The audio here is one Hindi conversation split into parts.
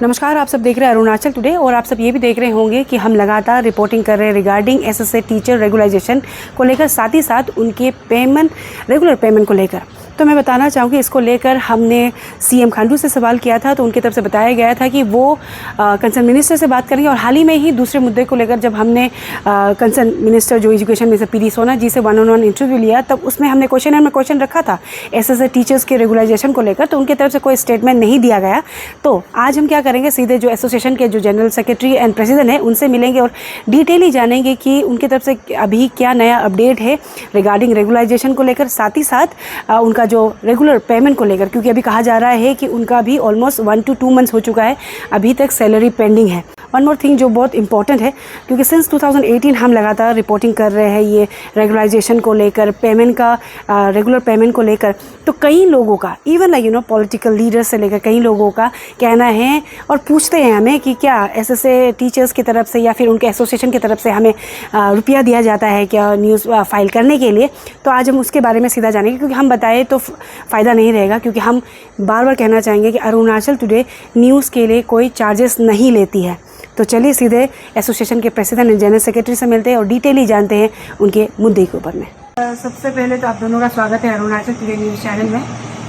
नमस्कार, आप सब देख रहे हैं अरुणाचल टुडे और आप सब ये भी देख रहे होंगे कि हम लगातार रिपोर्टिंग कर रहे हैं रिगार्डिंग एसएसए टीचर रेगुलाइजेशन को लेकर, साथ ही साथ उनके रेगुलर पेमेंट को लेकर। तो मैं बताना चाहूँगी, इसको लेकर हमने सीएम खांडू से सवाल किया था तो उनकी तरफ से बताया गया था कि वो कंसर्न मिनिस्टर से बात करेंगे। और हाल ही में ही दूसरे मुद्दे को लेकर जब हमने कंसर्न मिनिस्टर जो एजुकेशन मिनिस्टर पी डी सोना जी से 1-on-1 इंटरव्यू लिया, तब उसमें हमने क्वेश्चन रखा था एसएसए टीचर्स के रेगुलाइजेशन को लेकर, तो उनकी तरफ से कोई स्टेटमेंट नहीं दिया गया। तो आज हम क्या करेंगे, सीधे जो एसोसिएशन के जो जनरल सेक्रेटरी एंड प्रेसिडेंट हैं उनसे मिलेंगे और डिटेल ही जानेंगे कि उनकी तरफ से अभी क्या नया अपडेट है रिगार्डिंग रेगुलाइजेशन को लेकर, साथ ही साथ उनका जो रेगुलर पेमेंट को लेकर, क्योंकि अभी कहा जा रहा है कि उनका भी ऑलमोस्ट 1 to 2 मंथ्स हो चुका है, अभी तक सैलरी पेंडिंग है। वन मोर थिंग जो बहुत इंपॉर्टेंट है, क्योंकि सिंस 2018 हम लगातार रिपोर्टिंग कर रहे हैं ये रेगुलाइजेशन को लेकर, पेमेंट का रेगुलर पेमेंट को लेकर, तो कई लोगों का, इवन लाइक पॉलिटिकल लीडर्स से लेकर कई लोगों का कहना है और पूछते हैं हमें कि क्या एसएसए टीचर्स की तरफ से या फिर उनके एसोसिएशन की तरफ से हमें रुपया दिया जाता है क्या न्यूज़ फाइल करने के लिए। तो आज हम उसके बारे में सीधा जानेंगे, क्योंकि हम बताएं तो फ़ायदा नहीं रहेगा, क्योंकि हम बार बार कहना चाहेंगे कि अरुणाचल टुडे न्यूज़ के लिए कोई चार्जेस नहीं लेती है। तो चलिए सीधे एसोसिएशन के प्रेसिडेंट एंड जनरल सेक्रेटरी से मिलते हैं और डिटेल ही जानते हैं उनके मुद्दे के ऊपर में। सबसे पहले तो आप दोनों का स्वागत है अरुणाचल टुडे न्यूज़ चैनल में।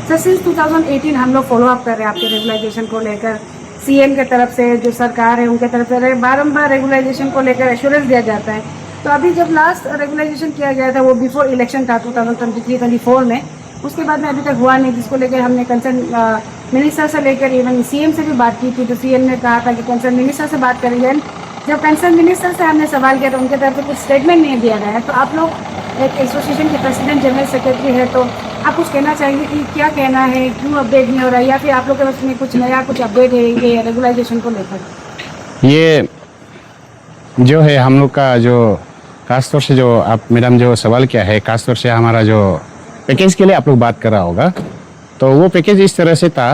सर, सिंस 2018 हम लोग फॉलो अप कर रहे हैं आपके रेगुलाइजेशन को लेकर। सीएम की तरफ से जो सरकार है उनके तरफ से बारम्बार रेगुलाइजेशन को लेकर एश्योरेंस दिया जाता है। तो अभी जब लास्ट रेगुलाइजेशन किया गया था वो बिफोर इलेक्शन था 2023-24 में, उसके बाद में अभी तक हुआ नहीं, जिसको लेकर हमने कंसर्न मिनिस्टर से लेकर इवन सीएम से भी बात की थी। तो सीएम ने कहा था कि कंसर्न मिनिस्टर से बात करेंगे। जब कंसर्न मिनिस्टर से हमने सवाल किया तो उनके तरफ से कुछ स्टेटमेंट नहीं दिया गया है। तो आप लोग एक एसोसिएशन के प्रेसिडेंट जनरल सेक्रेटरी है, तो आप कुछ कहना चाहेंगे कि क्या कहना है, क्यों अपडेट नहीं हो रहा है, या फिर आप लोग के पास में कुछ नया कुछ अपडेट है ये रेगुलाइजेशन को लेकर? ये जो है हम लोग का जो खासतौर से जो आप मैडम जो सवाल किया है, खासतौर से हमारा जो पैकेज के लिए आप लोग बात कर रहा होगा, तो वो पैकेज इस तरह से था।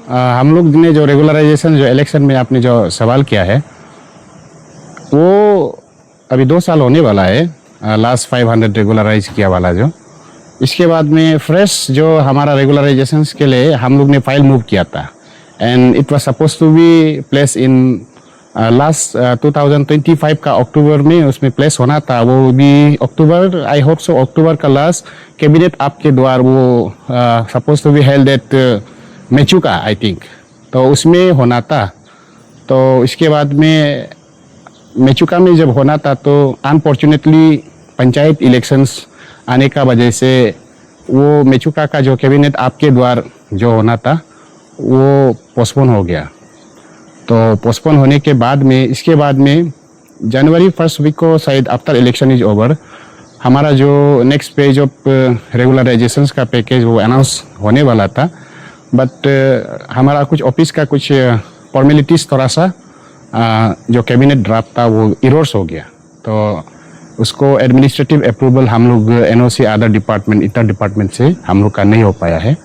हम लोग ने जो रेगुलराइजेशन जो इलेक्शन में आपने जो सवाल किया है वो अभी 2 साल होने वाला है, लास्ट 500 रेगुलराइज किया वाला जो। इसके बाद में फ्रेश जो हमारा रेगुलराइजेशन के लिए हम लोग ने फाइल मूव किया था and it was suppose to be place in last 2025 का अक्टूबर में उसमें प्लेस होना था। वो भी अक्टूबर, आई होप सो अक्टूबर का लास्ट कैबिनेट आपके द्वारा वो suppose to be held at Mechuka I think, तो उसमें होना था। तो इसके बाद में मेचुका में जब होना था तो अनफॉर्चुनेटली पंचायत इलेक्शंस आने का वजह से वो मेचुका का जो कैबिनेट आपके द्वारा जो होना था वो पोस्टपोन हो गया। तो पोस्टपोन होने के बाद में इसके बाद में जनवरी 1st वीक को शायद आफ्टर इलेक्शन इज ओवर हमारा जो नेक्स्ट पेज ऑफ रेगुलराइजेशंस का पैकेज वो अनाउंस होने वाला था। बट हमारा कुछ ऑफिस का कुछ फॉर्मेलिटीज़ थोड़ा सा जो कैबिनेट ड्राफ्ट था वो इरोर्स हो गया, तो उसको एडमिनिस्ट्रेटिव अप्रूवल हम लोग NOC other department inter department से हम लोग का नहीं हो पाया है।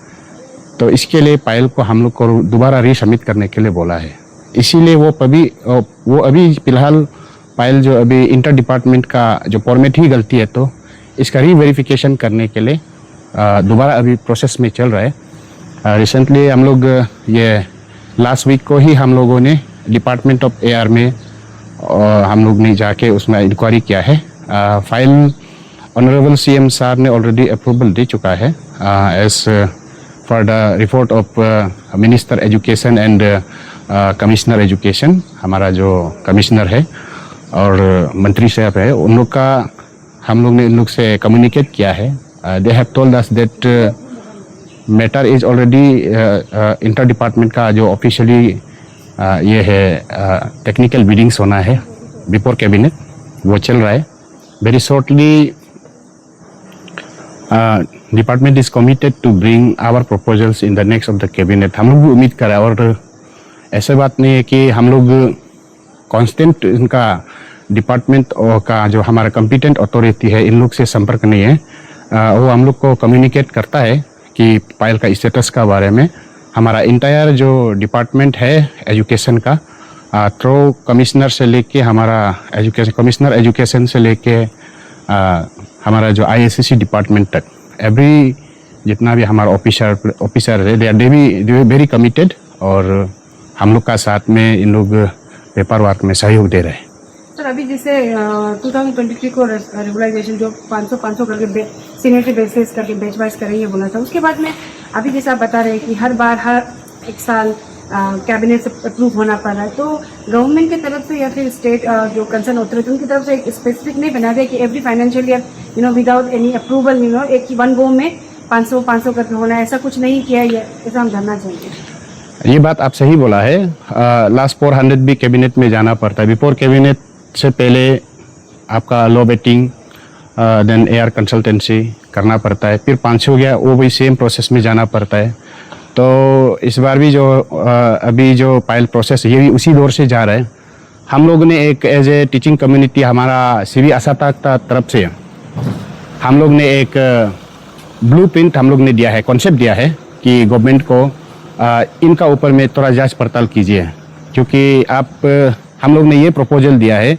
तो इसके लिए फाइल को हम लोग को दोबारा रीसबमिट करने के लिए बोला है। इसीलिए वो अभी फिलहाल फाइल जो अभी इंटर डिपार्टमेंट का जो फॉर्मेट ही गलती है, तो इसका रीवेरिफिकेशन करने के लिए दोबारा अभी प्रोसेस में चल रहा है। रिसेंटली हम लोग ये लास्ट वीक को ही हम लोगों ने डिपार्टमेंट ऑफ एआर में हम लोग ने जाके उसमें इंक्वायरी किया है। फाइल ऑनरेबल सीएम साहब ने ऑलरेडी अप्रूवल दे चुका है as for the report of minister education and commissioner education. हमारा जो कमिश्नर है और मंत्री साहब है उन लोग का हम लोग ने इन लोग से कम्युनिकेट किया है। They have told us that matter is already inter department का जो ऑफिशियली ये है टेक्निकल मीटिंग्स होना है बिफोर कैबिनेट, वो चल रहा है। Very shortly department is committed to bring our proposals in the next of the cabinet. हम लोग भी उम्मीद कर रहे हैं, और ऐसे बात नहीं है कि हम लोग कांस्टेंट इनका डिपार्टमेंट का जो हमारा कॉम्पिटेंट अथॉरिटी है इन लोग से संपर्क नहीं है। वो हम लोग को कम्युनिकेट करता है कि फाइल का स्टेटस का बारे में। हमारा इंटायर जो डिपार्टमेंट है एजुकेशन का थ्रू कमिश्नर से लेके हमारा एजुकेशन कमिश्नर एजुकेशन से लेके हमारा जो आईएससी डिपार्टमेंट तक एवरी जितना भी हमारा ऑफिसर है दे आर वेरी कमिटेड और हम लोग का साथ में इन लोग पेपर वर्क में सहयोग दे रहे हैं। सर अभी जैसे 2023 को रेगुलाइजेशन जो 500 करके सीनियरिटी बेसिस करके बैच वाइज करेंगे बोला था, उसके बाद में अभी जैसे आप बता रहे हैं कि हर बार हर एक साल कैबिनेट से अप्रूव होना पड़ रहा है, तो गवर्नमेंट की तरफ से या फिर स्टेट जो कंसर्न अथॉरिटी उनकी तरफ से एक स्पेसिफिक नहीं बना दिया कि every financial year without any approval एक वन गो में 500 करके होना है, ऐसा कुछ नहीं किया है, ऐसा हम जानना चाहेंगे। ये बात आप सही बोला है। लास्ट 400 भी कैबिनेट में जाना पड़ता है। बिफोर कैबिनेट से पहले आपका law vetting then AR consultancy करना पड़ता है, फिर 500 गया वो भी सेम प्रोसेस में जाना पड़ता है। तो इस बार भी जो अभी जो पायल प्रोसेस है ये भी उसी दौर से जा रहा है। हम लोग ने एक एज ए टीचिंग कम्युनिटी हमारा सीवी असाता तरफ से हम लोग ने एक ब्लूप्रिंट हम लोग ने दिया है, कॉन्सेप्ट दिया है कि गवर्नमेंट को इनका ऊपर में थोड़ा जांच पड़ताल कीजिए, क्योंकि आप हम लोग ने ये प्रपोजल दिया है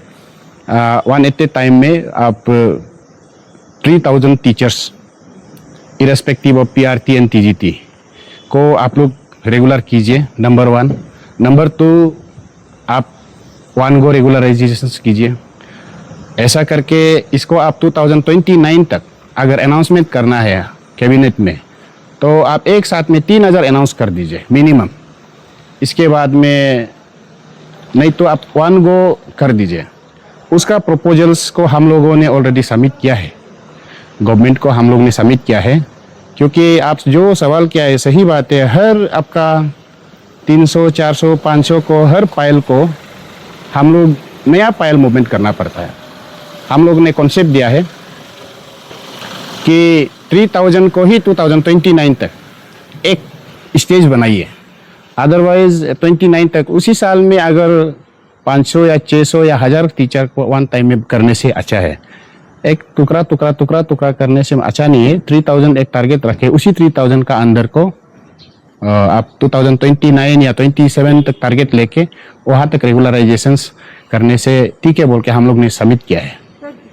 180 टाइम में आप 3000 teachers irrespective of PRT and TGT को आप लोग रेगुलर कीजिए, नंबर 1। नंबर 2 आप 1 गो रेगुलराइजेशन कीजिए। ऐसा करके इसको आप 2029 तक अगर अनाउंसमेंट करना है कैबिनेट में तो आप एक साथ में 3000 अनाउंस कर दीजिए मिनिमम। इसके बाद में नहीं तो आप 1 गो कर दीजिए। उसका प्रपोजल्स को हम लोगों ने ऑलरेडी सबमिट किया है, गवर्नमेंट को हम लोग ने सबमिट किया है। क्योंकि आप जो सवाल किया है सही बात है, हर आपका 300, 400, 500 को हर पायल को हम लोग नया पायल मूवमेंट करना पड़ता है। हम लोग ने कॉन्सेप्ट दिया है कि 3000 को ही 2029 तक एक स्टेज बनाइए, अदरवाइज 29 तक उसी साल में अगर 500 या 600 या 1000 टीचर को वन टाइम में करने से अच्छा है। एक टुकड़ा करने से अच्छा नहीं है। 3000 एक टारगेट रखे, उसी 3000 का अंदर को आप 2029 या 27 तक टारगेट लेके वहाँ तक रेगुलराइजेशंस करने से ठीक है बोल के हम लोग ने सबमिट किया है।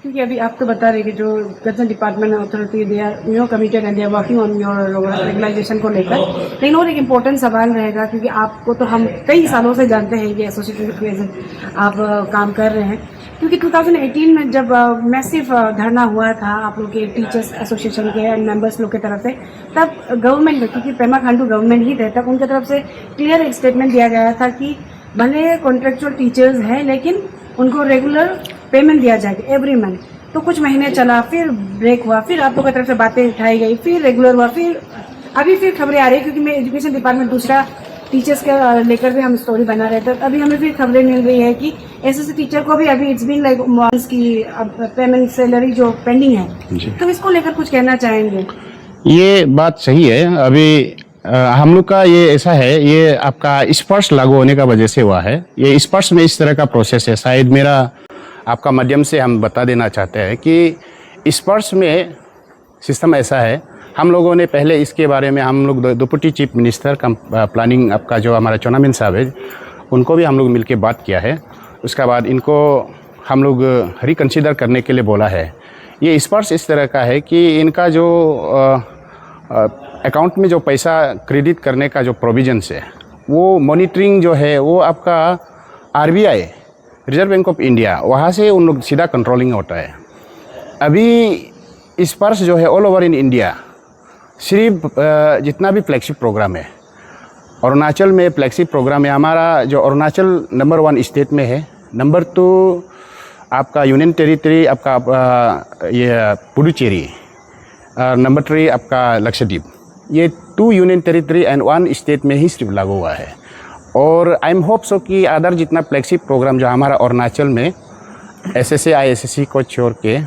क्योंकि अभी आप तो बता रहे कि जो concern department authority they are committed and they are working on your regularization को लेकर, लेकिन और एक इम्पोर्टेंट सवाल रहेगा क्योंकि आपको तो हम कई सालों से जानते हैं कि एसोसिएशन आप काम कर रहे हैं, क्योंकि 2018 में जब मैसिव धरना हुआ था आप लोग के टीचर्स एसोसिएशन के एंड मेंबर्स लोग की तरफ से, तब गवर्नमेंट में, क्योंकि पेमा खांडू गवर्नमेंट ही थे तब, उनकी तरफ से क्लियर एक स्टेटमेंट दिया गया था कि भले कॉन्ट्रेक्चुअल टीचर्स हैं लेकिन उनको रेगुलर पेमेंट दिया जाएगा एवरी मंथ। तो कुछ महीने चला, फिर ब्रेक हुआ, फिर आप लोगों की तरफ से बातें उठाई गई, फिर रेगुलर हुआ, फिर अभी फिर खबरें आ रही है, क्योंकि मैं एजुकेशन डिपार्टमेंट दूसरा टीचर्स का लेकर भी हम स्टोरी बना रहे थे, अभी हमें फिर खबरें मिल रही है कि ऐसे टीचर को भी अभी इट्स बीन लाइक मंथ्स की पेमेंट सैलरी जो पेंडिंग है, तो इसको लेकर कुछ कहना चाहेंगे? ये बात सही है। अभी हम लोग का ये ऐसा है, ये आपका स्पर्श लागू होने का वजह से हुआ है। ये स्पर्श में इस तरह का प्रोसेस है। शायद मेरा आपका माध्यम से हम बता देना चाहते हैं कि स्पर्श में सिस्टम ऐसा है। हम लोगों ने पहले इसके बारे में हम लोग डिप्टी चीफ मिनिस्टर का प्लानिंग आपका जो हमारा चौनामिन साहब है उनको भी हम लोग मिलके बात किया है। उसके बाद इनको हम लोग रिकन्सिडर करने के लिए बोला है। ये स्पर्श इस तरह का है कि इनका जो अकाउंट में जो पैसा क्रेडिट करने का जो प्रोविजंस है वो मॉनिटरिंग जो है वो आपका RBI reserve bank of India वहाँ से उन लोग सीधा कंट्रोलिंग होता है। अभी स्पर्श जो है ऑल ओवर इन इंडिया सिर्फ जितना भी फ्लैगशिप प्रोग्राम है, अरुणाचल में फ्लैगशिप प्रोग्राम है हमारा, जो अरुणाचल नंबर 1 स्टेट में है, नंबर 2 आपका यूनियन टेरिटरी आपका ये पुडुचेरी, नंबर 3 आपका लक्षद्वीप। ये 2 यूनियन टेरिटरी एंड 1 स्टेट में ही सिर्फ लागू हुआ है। और आई एम होप सो कि अदर जितना फ्लैगशिप प्रोग्राम जो हमारा अरुणाचल में एसएसए आईएसएससी को छोड़ के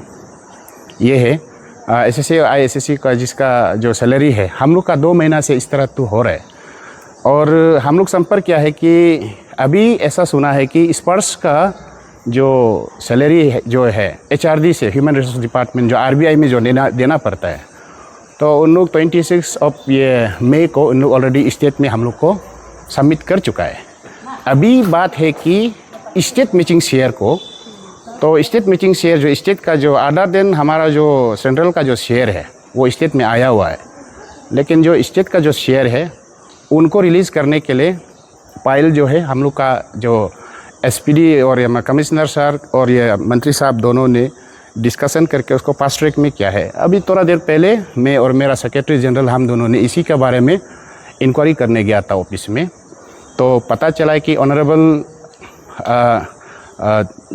ये है एसएसए आईएसएससी का जिसका जो सैलरी है हम लोग का 2 महीना से इस तरह तो हो रहा है। और हम लोग संपर्क किया है कि अभी ऐसा सुना है कि स्पर्श का जो सैलरी है जो है एचआरडी से ह्यूमन रिसोर्स डिपार्टमेंट जो आरबीआई में जो देना पड़ता है, तो उन लोग 26 ये मई को उन लोग ऑलरेडी स्टेट में हम लोग को सबमिट कर चुका है। अभी बात है कि स्टेट मैचिंग शेयर को, तो स्टेट मैचिंग शेयर जो स्टेट का जो अदर देन हमारा जो सेंट्रल का जो शेयर है वो स्टेट में आया हुआ है, लेकिन जो स्टेट का जो शेयर है उनको रिलीज़ करने के लिए फाइल जो है हम लोग का जो एसपीडी और ये कमिश्नर सर और ये मंत्री साहब दोनों ने डिस्कशन करके उसको फास्ट ट्रैक में किया है। अभी थोड़ा देर पहले मैं और मेरा सेक्रेटरी जनरल हम दोनों ने इसी के बारे में इंक्वायरी करने गया था ऑफिस में, तो पता चला कि ऑनरेबल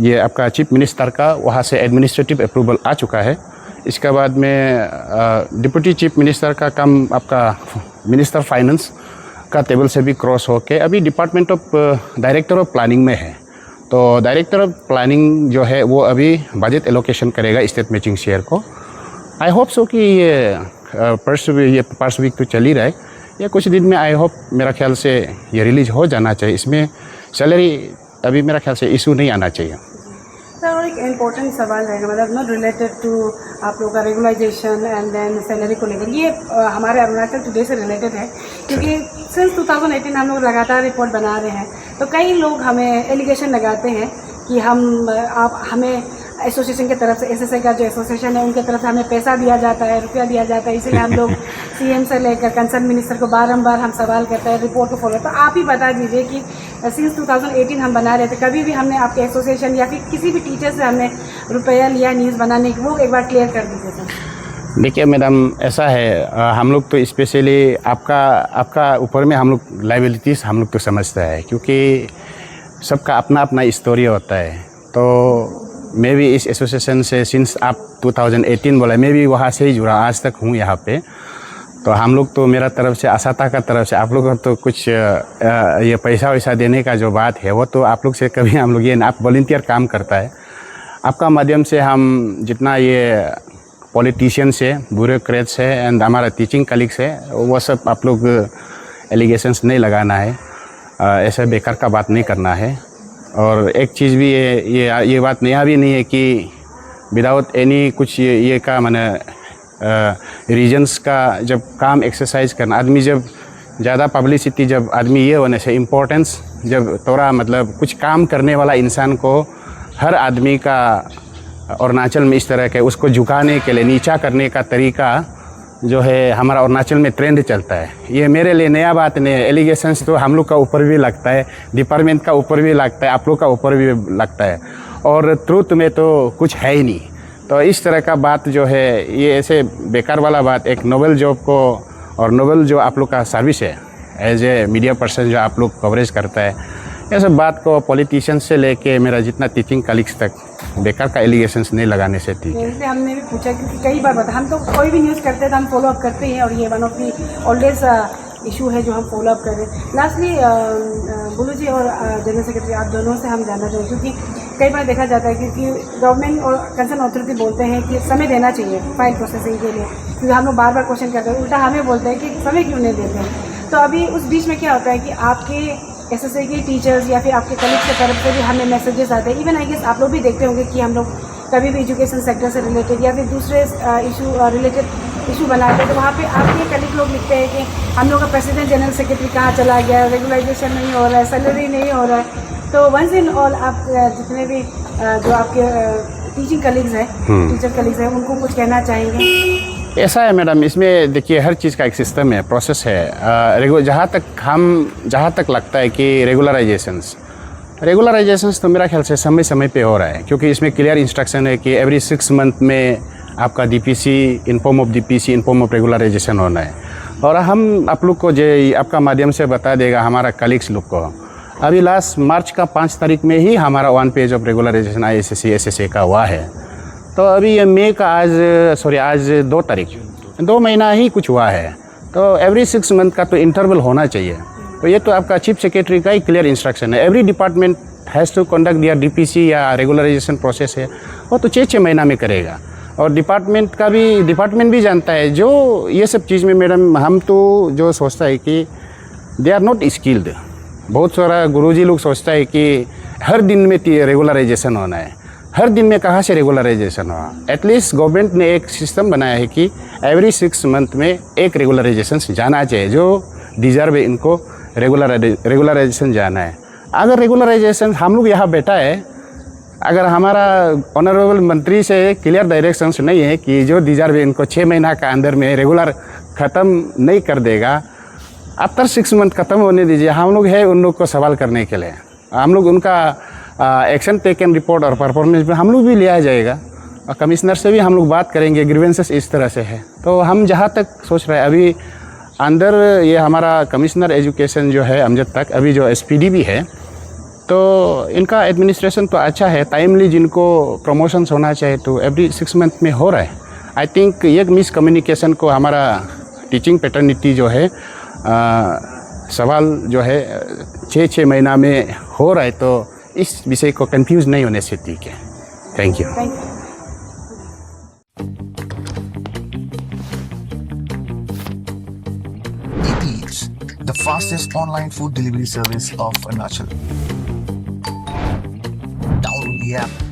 ये आपका चीफ मिनिस्टर का वहाँ से एडमिनिस्ट्रेटिव अप्रूवल आ चुका है। इसके बाद में डिप्टी चीफ मिनिस्टर का काम आपका मिनिस्टर फाइनेंस का टेबल से भी क्रॉस होके अभी department of director of planning में है। तो डायरेक्टर ऑफ प्लानिंग जो है वो अभी बजट एलोकेशन करेगा स्टेट मैचिंग शेयर को। आई होप सो कि ये फर्स्ट वीक तो चल ही रहा है, या कुछ दिन में आई होप मेरा ख्याल से ये रिलीज हो जाना चाहिए। इसमें सैलरी अभी मेरा ख्याल से इशू नहीं आना चाहिए। सर, और एक इम्पोर्टेंट सवाल रहेगा, मतलब नॉट रिलेटेड टू आप लोगों का रेगुलाइजेशन एंड देन सैलरी को लेकर, ये हमारे अरुणाचल टुडे से रिलेटेड है, क्योंकि सिंस 2018 हम लोग लगातार रिपोर्ट बना रहे हैं, तो कई लोग हमें एलिगेशन लगाते हैं कि हमें एसोसिएशन की तरफ से, एसएसए का जो एसोसिएशन है उनकी तरफ से हमें पैसा दिया जाता है, रुपया दिया जाता है, इसलिए हम लोग सीएम से लेकर कंसर्न मिनिस्टर को बारंबार हम सवाल करते हैं, रिपोर्ट को फॉलो। तो आप ही बता दीजिए कि सिंस 2018 हम बना रहे थे, कभी भी हमने आपके एसोसिएशन या फिर किसी भी टीचर से हमने रुपया लिया न्यूज़ बनाने की, वो एक बार क्लियर कर दीजिए सर। देखिए मैडम, ऐसा है, हम लोग तो स्पेशली आपका ऊपर में हम लोग लाइबिलिटीज़ हम लोग तो समझते हैं, क्योंकि सबका अपना अपना स्टोरी होता है। तो मैं भी इस एसोसिएशन से सिंस आप 2018 बोला, मैं भी वहाँ से ही जुड़ा, आज तक हूँ यहाँ पे। तो हम लोग तो मेरा तरफ से, आसाता का तरफ से, आप लोग को तो कुछ ये पैसा वैसा देने का जो बात है वो तो आप लोग से कभी हम लोग ये, आप वॉलंटियर काम करता है, आपका माध्यम से हम जितना ये पॉलिटिशियंस है, ब्यूरोक्रेट्स है एंड हमारा टीचिंग कलीग्स है, वो सब आप लोग एलिगेशंस नहीं लगाना है, ऐसे बेकार का बात नहीं करना है। और एक चीज़ भी ये बात नया भी नहीं है कि विदाउट एनी कुछ ये का मैंने रीजन्स का जब काम एक्सरसाइज करना, आदमी जब ज़्यादा पब्लिसिटी, जब आदमी ये होने से इम्पोर्टेंस, जब थोड़ा मतलब कुछ काम करने वाला इंसान को हर आदमी का अरुणाचल में इस तरह के उसको झुकाने के लिए, नीचा करने का तरीका जो है हमारा अरुणाचल में ट्रेंड चलता है। ये मेरे लिए नया बात नहीं है। एलिगेशंस तो हम लोग का ऊपर भी लगता है, डिपार्टमेंट का ऊपर भी लगता है, आप लोग का ऊपर भी लगता है, और ट्रूथ में तो कुछ है ही नहीं। तो इस तरह का बात जो है, ये ऐसे बेकार वाला बात, एक नोबल जॉब को और नोबल जो आप लोग का सर्विस है एज ए मीडिया पर्सन जो आप लोग कवरेज करता है, ये सब बात को पॉलिटिशियन से लेके मेरा जितना टीचिंग कलीग्स तक बेकार का एलिगेशंस नहीं लगाने से ठीक है। इसलिए हमने भी पूछा, क्योंकि कई बार हम तो कोई भी न्यूज़ करते हैं तो हम फॉलो अप करते हैं, और ये one of the always issue है जो हम फॉलो अप कर रहे हैं। लास्टली बुलू जी और जनरल सेक्रेटरी, आप दोनों से हम जानना चाहेंगे, क्योंकि कई बार देखा जाता है कि गवर्नमेंट और कंसर्न अथॉरिटी बोलते हैं कि समय देना चाहिए फाइल प्रोसेसिंग के लिए, क्योंकि हम लोग बार बार क्वेश्चन करते हैं, उल्टा हमें बोलते हैं कि समय क्यों नहीं देते हैं। तो अभी उस बीच में क्या होता है कि आपके एसएसए के टीचर्स या फिर आपके कलीग्स की तरफ से भी हमें मैसेजेस आते हैं, इवन आई गेस आप लोग भी देखते होंगे कि हम लोग कभी भी एजुकेशन सेक्टर से रिलेटेड या फिर दूसरे रिलेटेड इशू बनाते हैं, तो वहाँ पे आपके कलीग लोग लिखते हैं कि हम लोग का प्रेसिडेंट जनरल सेक्रेटरी कहाँ चला गया, रेगुलाइजेशन नहीं हो रहा है, सैलरी नहीं हो रहा है। तो वंस इन ऑल आप जितने भी जो आपके टीचिंग कलीग्स हैं, टीचर कलीग्स हैं, उनको कुछ कहना चाहेंगे? ऐसा है मैडम, इसमें देखिए हर चीज़ का एक सिस्टम है, प्रोसेस है। जहाँ तक लगता है कि रेगुलराइजेशंस तो मेरा ख्याल से समय समय पे हो रहा है, क्योंकि इसमें क्लियर इंस्ट्रक्शन है कि एवरी 6 मंथ में आपका DPC in form of regularization होना है। और हम आप लोग को जो आपका माध्यम से बता देगा हमारा कलीग्स लोग को, अभी लास्ट मार्च का 5 तारीख में ही हमारा 1 page of regularization ISSC SSA का हुआ है। तो अभी ये मई का आज 2 तारीख, 2 महीना ही कुछ हुआ है। तो एवरी 6 मंथ का तो इंटरवल होना चाहिए। तो ये तो आपका चीफ सेक्रेटरी का ही क्लियर इंस्ट्रक्शन है। Every department has to conduct their DPC या रेगुलराइजेशन प्रोसेस है, वो तो 6 महीना में करेगा। और डिपार्टमेंट भी जानता है जो ये सब चीज़ में मैडम, हम तो जो सोचता है कि दे आर नॉट स्किल्ड। बहुत सारा गुरुजी लोग सोचता है कि हर दिन में रेगुलराइजेशन होना है, हर दिन में कहाँ से रेगुलराइजेशन हुआ। एटलीस्ट गवर्नमेंट ने एक सिस्टम बनाया है कि एवरी 6 मंथ में एक रेगुलराइजेशन जाना चाहिए, जो डिजर्व है इनको रेगुलराइजेशन जाना है। अगर रेगुलराइजेशन हम लोग यहाँ बैठा है, अगर हमारा ऑनरेबल मंत्री से क्लियर डायरेक्शंस नहीं है कि जो डिजर्व है इनको 6 महीना का अंदर में रेगुलर ख़त्म नहीं कर देगा, आफ्टर 6 मंथ ख़त्म होने दीजिए, हम लोग है उन लोग को सवाल करने के लिए। हम लोग उनका एक्शन टेकन रिपोर्ट और परफॉर्मेंस में हम लोग भी लिया जाएगा, और कमिश्नर से भी हम लोग बात करेंगे। ग्रीवेंसेस इस तरह से है, तो हम जहाँ तक सोच रहे हैं अभी अंदर ये हमारा कमिश्नर एजुकेशन जो है अमजद तक, अभी जो SPD भी है, तो इनका एडमिनिस्ट्रेशन तो अच्छा है। टाइमली जिनको प्रमोशंस होना चाहिए तो एवरी 6 मंथ में हो रहा है। आई थिंक ये मिस कम्युनिकेशन को हमारा टीचिंग पैटर्निटी जो है सवाल जो है 6 महीना में हो रहा है, तो इस विषय को कंफ्यूज नहीं होने से ठीक है। Thank you. Eats, the fastest online food delivery service of Arunachal. Download the app